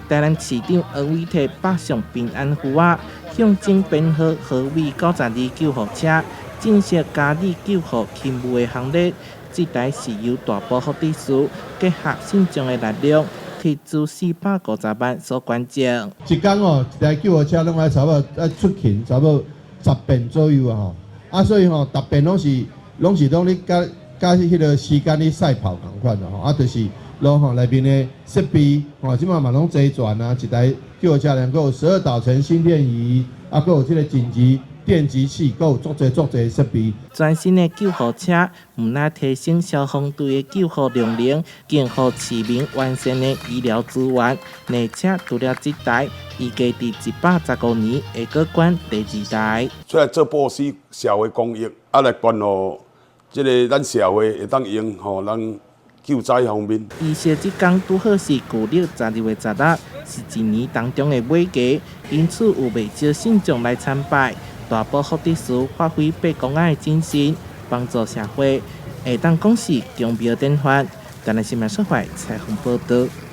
台南市长王伟摕北上平安符啊，向前编号河尾92救护车正式加入救护勤务的行列。这台是由大埔福地司结合信众的力量，摕资450万所关证。一天哦，一台救护车拢爱差不多出勤，差不多10遍左右啊吼。所以吼，逐遍拢是咧加迄个时间咧赛跑同款的吼。就是拢内面的设备即马嘛拢齐全啊，一台救护车能够有12导程心电仪，还有这个紧急电击器，还有足侪设备。全新的救护车唔但提升消防队的救护量能，更予市民完善的医疗资源。内车除了这台，预计伫115年会阁管第2台。出来做布施社会公益，来关乎这个咱社会会当用咱救灾方面。预设这天拄好是旧历12月16日，是一年当中的尾假，因此有袂少信众来参拜。大埔福地司发挥八公仔的精神，帮助社会，会当讲是中标典范。台南新闻社会采访报道。